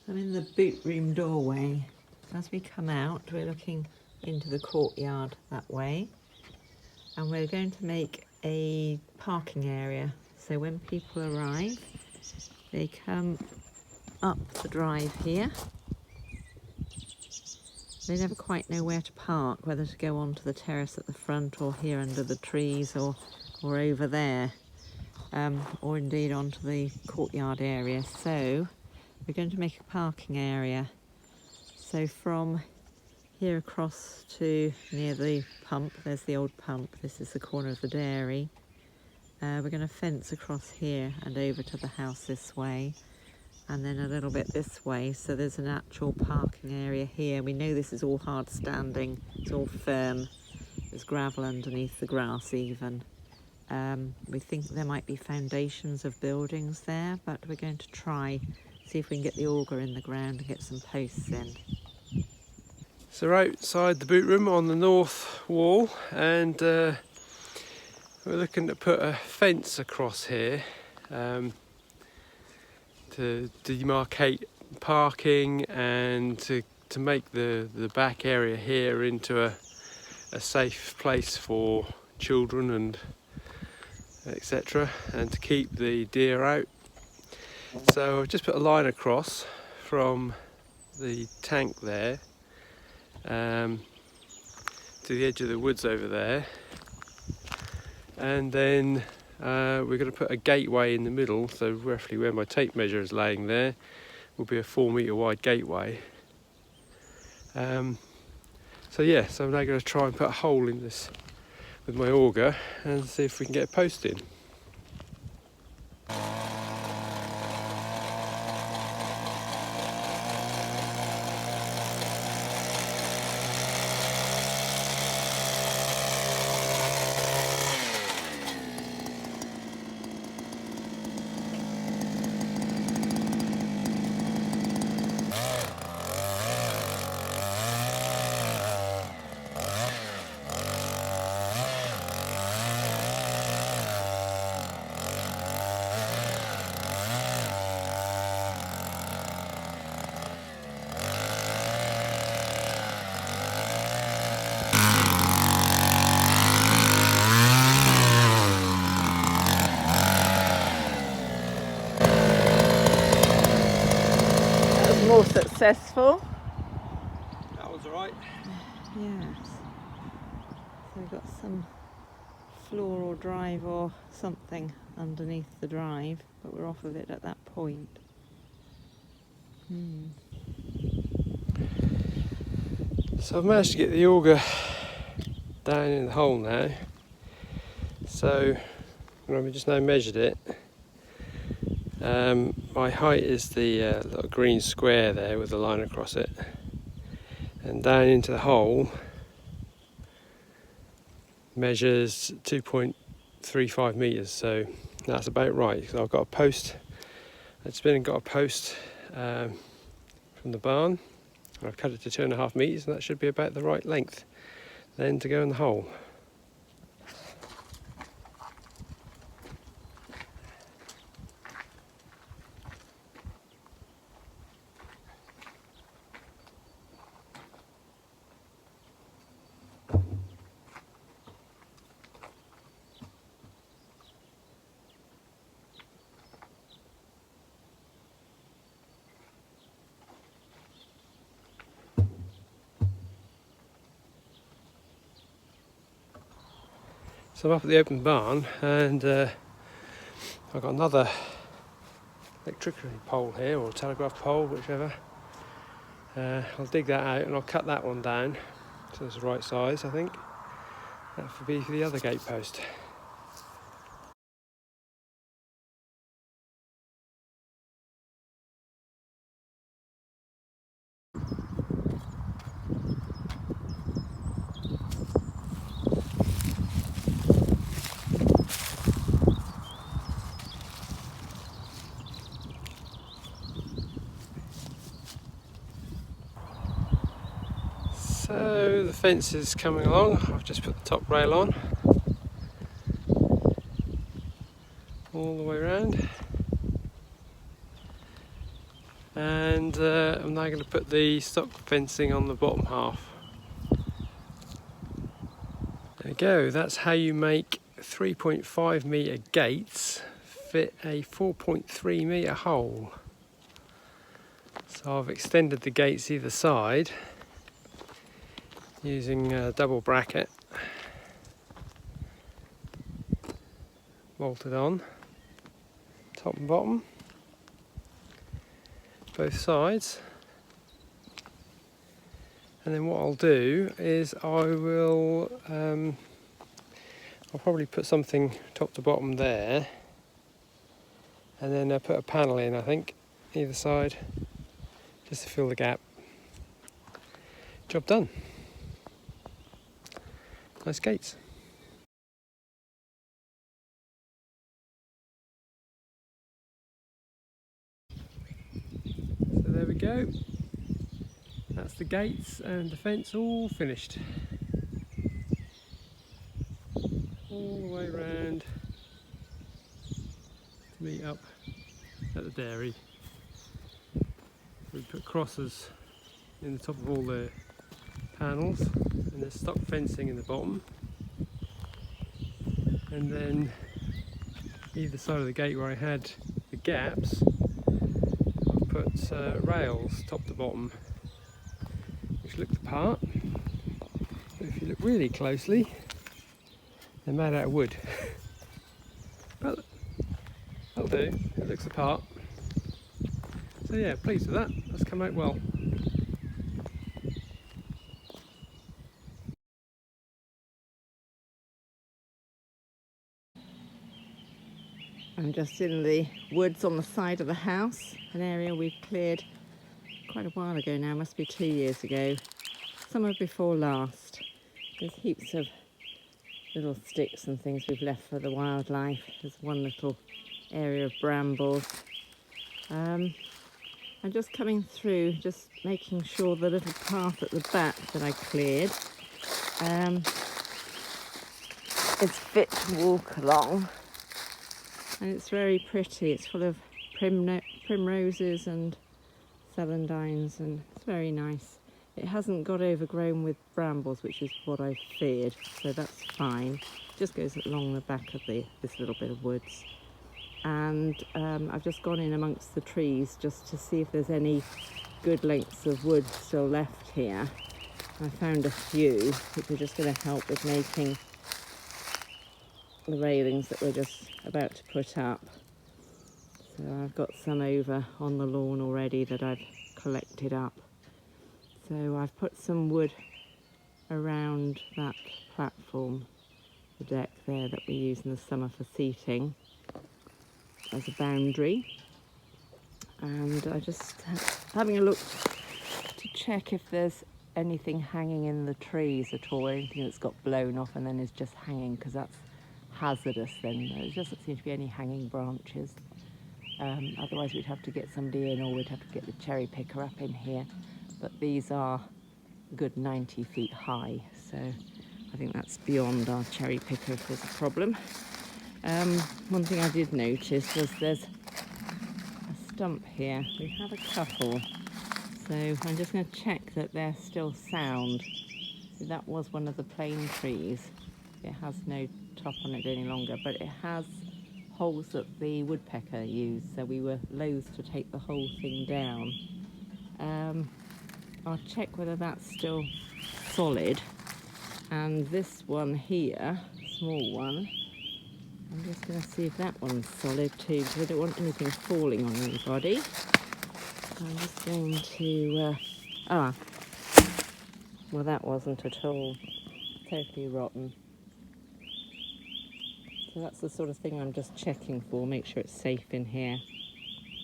I'm in the boot room doorway. As we come out, we're looking into the courtyard that way, and we're going to make a parking area. So when people arrive, they come up the drive here. They never quite know where to park, whether to go onto the terrace at the front or here under the trees or over there, or indeed onto the courtyard area. So we're going to make a parking area. So from here across to near the pump, there's the old pump, this is the corner of the dairy. We're going to fence across here and over to the house this way, and then a little bit this way, so there's an actual parking area here. We know this is all hard standing, it's all firm, there's gravel underneath the grass even. We think there might be foundations of buildings there, but we're going to try, see if we can get the auger in the ground and get some posts in. So we're outside the boot room on the north wall, and we're looking to put a fence across here to demarcate parking and to make the back area here into a safe place for children and etc., and to keep the deer out. So I've just put a line across from the tank there to the edge of the woods over there, and then we're going to put a gateway in the middle, so roughly where my tape measure is laying there will be a 4 metre wide gateway. So I'm now going to try and put a hole in this with my auger and see if we can get a post in. More successful. That was alright. Yes. So we've got some floor or drive or something underneath the drive, but we're off of it at that point. So I've managed to get the auger down in the hole now. So I've just now measured it. My height is the little green square there with the line across it, and down into the hole measures 2.35 metres, so that's about right. So I've got a post, I've just been and got a post from the barn. I've cut it to 2.5 metres, and that should be about the right length then to go in the hole. So I'm up at the open barn, and I've got another electricity pole here, or telegraph pole, whichever. I'll dig that out and I'll cut that one down so it's the right size, I think. That would be for the other gate post. So the fence is coming along. I've just put the top rail on all the way around, And I'm now going to put the stock fencing on the bottom half. There we go, that's how you make 3.5 metre gates fit a 4.3 metre hole. So I've extended the gates either side using a double bracket, bolted on, top and bottom, both sides. And then what I'll do is I'll probably put something top to bottom there, and then I'll put a panel in, I think, either side, just to fill the gap. Job done. Nice gates. So there we go. That's the gates and the fence all finished. All the way round to meet up at the dairy. We put crosses in the top of all the panels, and there's stock fencing in the bottom. And then either side of the gate where I had the gaps, I've put rails top to bottom, which look the part. But if you look really closely, they're made out of wood. But that'll do, it looks the part. So yeah, pleased with that, that's come out well. I'm just in the woods on the side of the house, an area we cleared quite a while ago now, must be 2 years ago, summer before last. There's heaps of little sticks and things we've left for the wildlife. There's one little area of brambles. I'm just coming through, just making sure the little path at the back that I cleared is fit to walk along. And it's very pretty. It's full of primroses and celandines, and it's very nice. It hasn't got overgrown with brambles, which is what I feared, so that's fine. Just goes along the back of this little bit of woods. And I've just gone in amongst the trees just to see if there's any good lengths of wood still left here. I found a few, which are just going to help with making the railings that we're just about to put up. So I've got some over on the lawn already that I've collected up. So I've put some wood around that platform, the deck there that we use in the summer for seating, as a boundary. And I just having a look to check if there's anything hanging in the trees at all, anything that's got blown off and then is just hanging, because that's hazardous then. There doesn't seem to be any hanging branches. Otherwise we'd have to get somebody in, or we'd have to get the cherry picker up in here. But these are a good 90 feet high, so I think that's beyond our cherry picker if there's a problem. One thing I did notice was there's a stump here. We have a couple, so I'm just going to check that they're still sound. So that was one of the plane trees. It has no top on it any longer, but it has holes that the woodpecker used, so we were loath to take the whole thing down. I'll check whether that's still solid. And this one here, small one, I'm just going to see if that one's solid too, because I don't want anything falling on anybody. So I'm just going to, well, that wasn't at all. Totally rotten. So that's the sort of thing I'm just checking for, make sure it's safe in here.